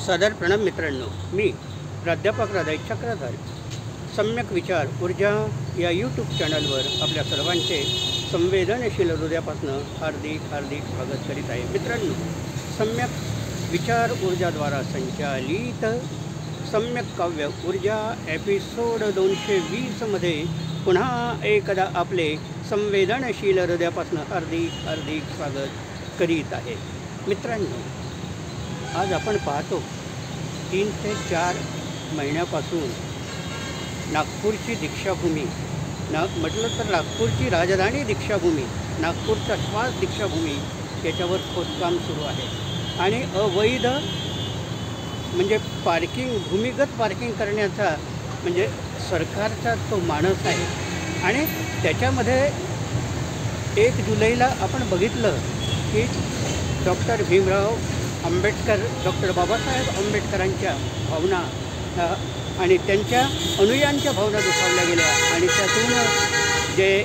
सादर प्रणाम मित्रांनो, मी प्राध्यापक हृदय चक्रधर सम्यक विचार ऊर्जा या यूट्यूब चॅनलवर आपल्या सर्वांचे संवेदनशील हृदयापासून हार्दिक हार्दिक स्वागत करीत आहे. मित्रांनो, सम्यक विचार ऊर्जाद्वारा संचालित सम्यक काव्य ऊर्जा एपिसोड 220मध्ये पुन्हा एकदा आपले संवेदनशील हृदयापासून हार्दिक हार्दिक स्वागत करीत आहे. मित्रांनो, आज आपण पाहतो 3 ते 4 महिन्यापासून नागपूरची दीक्षाभूमी म्हटलं तर नागपूरची राजधानी दीक्षाभूमी, नागपूरचा श्वास दीक्षाभूमी याच्यावर खोदकाम सुरू आहे आणि अवैध म्हणजे पार्किंग, भूमिगत पार्किंग करण्याचा म्हणजे सरकारचा तो मानस आहे. आणि त्याच्यामध्ये 1 जुलैला आपण बघितलं की डॉक्टर भीमराव आंबेडकर, डॉक्टर बाबासाहेब आंबेडकरांच्या भावना आणि त्यांच्या अनुयायांच्या भावना दुखावल्या गेल्या आणि त्यातून जे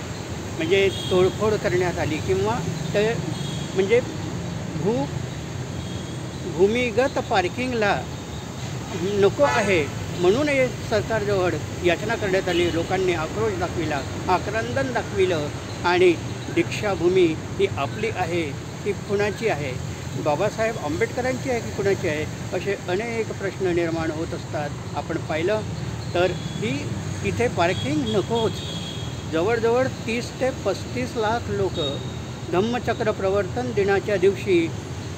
म्हणजे तोडफोड करण्यात आली किंवा ते म्हणजे भूमिगत पार्किंगला नको आहे म्हणून हे सरकारजवळ याचना करण्यात आली. लोकांनी आक्रोश दाखविला, आक्रंदन दाखविलं आणि दीक्षाभूमी ही आपली आहे की कुणाची आहे, बाबासाहेब आंबेडकरांची आहे की कुणाची आहे, असे अनेक प्रश्न निर्माण होत असतात. आपण पाहिलं तर ही इथे पार्किंग नकोच. जवळजवळ 30 ते 35 लाख लोक धम्मचक्र प्रवर्तन दिनाच्या दिवशी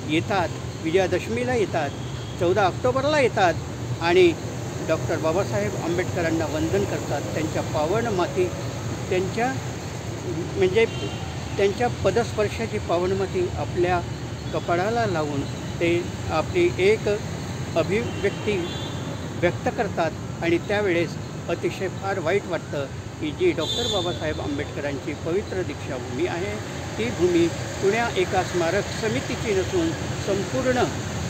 येतात, विजयादशमीला येतात, 14 ऑक्टोबरला येतात आणि डॉक्टर बाबासाहेब आंबेडकरांना वंदन करतात. त्यांच्या पावन माती, त्यांच्या म्हणजे त्यांच्या पदस्पर्शाची पावन माती आपल्या कपाळाला लावून ते आपली एक अभिव्यक्ती व्यक्त करतात आणि त्यावेळेस अतिशय फार वाईट वाटतं की जी डॉक्टर बाबासाहेब आंबेडकरांची पवित्र दीक्षाभूमी आहे ती भूमी कुण्या एका स्मारक समितीची नसून संपूर्ण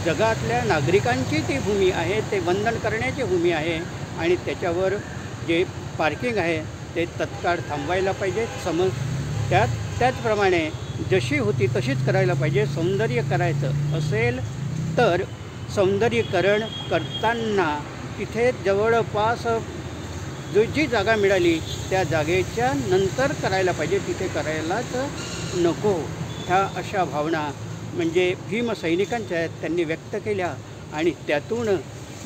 जगातल्या नागरिकांची ती भूमी आहे, ते वंदन करण्याची भूमी आहे आणि त्याच्यावर जे पार्किंग आहे ते तत्काळ थांबवायला पाहिजे. त्याचप्रमाणे जशी होती तशीच करायला पाहिजे. सौंदर्य करायचं असेल तर सौंदर्यीकरण करताना तिथे जवळपास जी जागा मिळाली त्या जागेच्या नंतर करायला पाहिजे, तिथे करायलाच नको. ह्या अशा भावना म्हणजे भीमसैनिकांच्या आहेत, त्यांनी व्यक्त केल्या आणि त्यातून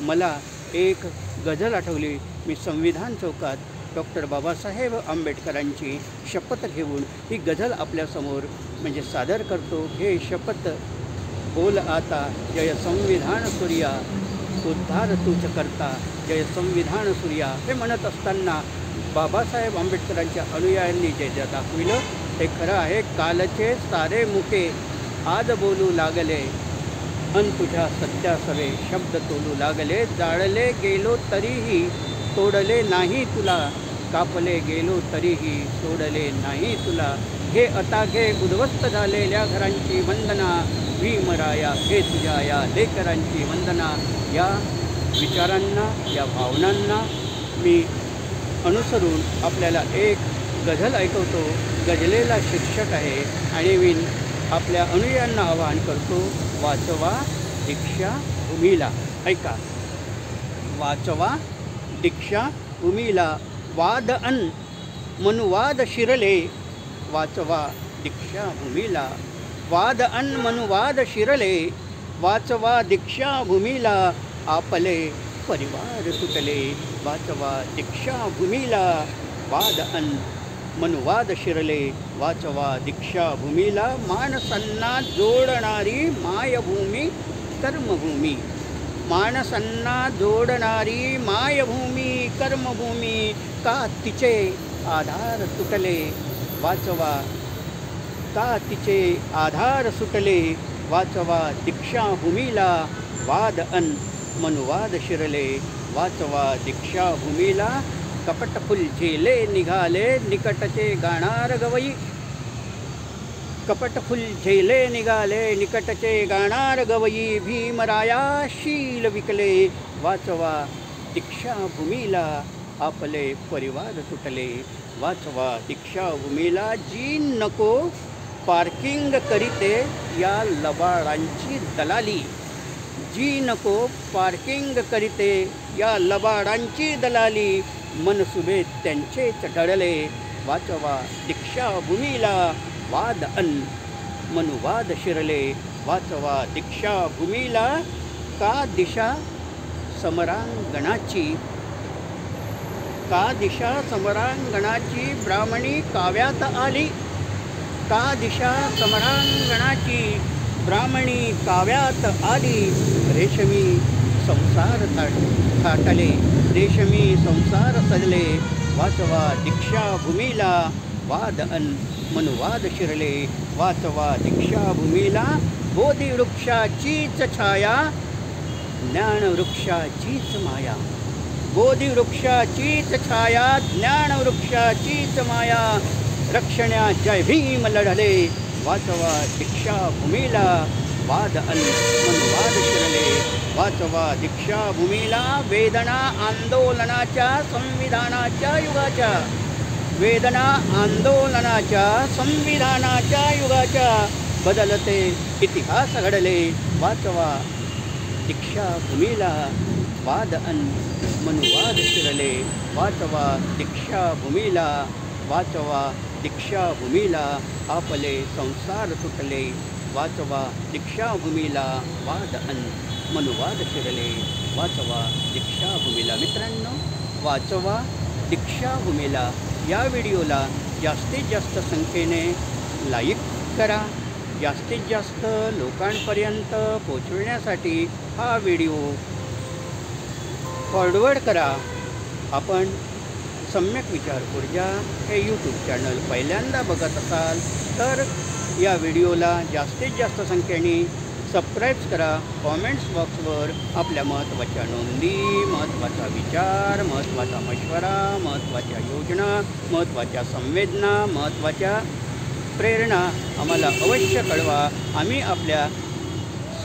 मला एक गझल आठवली. मी संविधान चौकात डॉक्टर बाबासाहेब आंबेडकरांची शपथ घेऊन ही गझल आपल्यासमोर म्हणजे सादर करतो. घे शपथ बोल आता, जय संविधान सूर्या, उद्धार तूच करता, जय संविधान सूर्या. हे म्हणत असताना बाबासाहेब आंबेडकरांच्या अनुयायांनी जे दाखविलं ते खरं आहे. कालचे सारे मुके आज बोलू लागले, अन तुझ्या सत्यासवे शब्द तोलू लागले. जाळले गेलो तरीही तोडले नाही तुला, कापले गेलो तरीही सोडले नाही तुला. हे आता घे उद्ध्वस्त झालेल्या घरांची वंदना, भीमराया हे तुझ्या या लेकरांची वंदना. या विचारांना, या भावनांना मी अनुसरून आपल्याला एक गझल ऐकवतो. गझलेला शीर्षक आहे आणि मी आपल्या अनुयायांना आवाहन करतो, वाचवा दीक्षाभूमीला. ऐका, वाचवा दीक्षाभूमीला. वाद अन मनुवाद शिरले, वाचवा दीक्षाभूमीला. वाद अन मनुवाद शिरले, वाचवा दीक्षाभूमीला. आपले परिवार तुटले, वाचवा दीक्षाभूमीला. वाद अन मनुवाद शिरले, वाचवा दीक्षाभूमीला. माणसांना जोडणारी मायभूमी कर्मभूमी, माणसांना जोडणारी मायभूमी कर्मभूमी. का तिचे आधार तुटले, वाचवा का तिचे आधार सुटले, वाचवा दीक्षाभूमीला. वाद अन मनुवाद शिरले, वाचवा दीक्षाभूमीला. कपट फुलझेले निघाले निकटचे गाणार गवई, कपट फुलझेले निघाले निकटचे गाणार गवई. भीमराया शील विकले, वाचवा दीक्षाभूमीला. आपले परिवार तुटले, वाचवा दीक्षाभूमीला. जी नको पार्किंग करीते या लबाडांची दलाली, जी नको पार्किंग करीते या लबाडांची दलाली मनसुबे त्यांचेच ढळले वाचवा दीक्षाभूमीला वाद अन मनुवाद शिरले वाचवा दीक्षाभूमीला का दिशा समरांगणाची ब्राह्मणी काव्यात आली का दिशा समरांगणाची ब्राह्मणी काव्यात आली रेशमी संसार थाटले रेशमी संसार सजले वाचवा दीक्षाभूमीला वाद अन मनुवाद शिरले वाचवा दीक्षाभूमीला बोधिवृक्षाचीच छाया ज्ञानवृक्षाचीच माया बोधिवृक्षाचीच छाया ज्ञानवृक्षाचीच माया रक्षण्या जय भीम लढले वाचवा दीक्षाभूमीला वाद अन मनुवाद शिरले वाचवा दीक्षाभूमीला वेदना आंदोलनाच्या संविधानाच्या युगाच्या वेदना आंदोलनाच्या संविधानाच्या युगाच्या बदलते इतिहास घडले वाचवा दीक्षाभूमीला वाद अन मनुवाद शिरले वाचवा दीक्षाभूमीला वाचवा दीक्षाभूमीला आपले संसार तुटले वाचवा दीक्षाभूमीला वाद अन मनुवाद शिरले वाचवा दीक्षाभूमीला. मित्रांनो, वाचवा दीक्षाभूमीला या व्हिडिओला जास्तीत जास्त संख्येने लाईक करा. जास्तीत जास्त लोकांपर्यंत पोचविण्यासाठी हा व्हिडिओ फॉरवर्ड करा. आपण सम्यक विचार ऊर्जा हे यूट्यूब चॅनल पहिल्यांदा बघत असाल तर या व्हिडिओला जास्तीत जास्त संख्येने सबस्क्राईब करा. कॉमेंट्स बॉक्सवर आपल्या महत्त्वाच्या नोंदी, महत्त्वाचा विचार, महत्त्वाचा मशवरा, महत्त्वाच्या योजना, महत्त्वाच्या संवेदना, महत्त्वाच्या प्रेरणा आम्हाला अवश्य कळवा. आम्ही आपल्या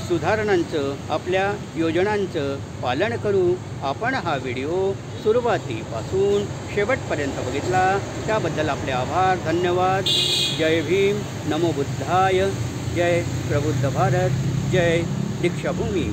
सुधारणांचं, आपल्या योजनांचं पालन करू. आपण हा व्हिडिओ सुरुवातीपासून शेवटपर्यंत बघितला त्याबद्दल आपले आभार, धन्यवाद. जय भीम, नमो बुद्धाय, जय प्रबुद्ध भारत, जय दीक्षाभूमी.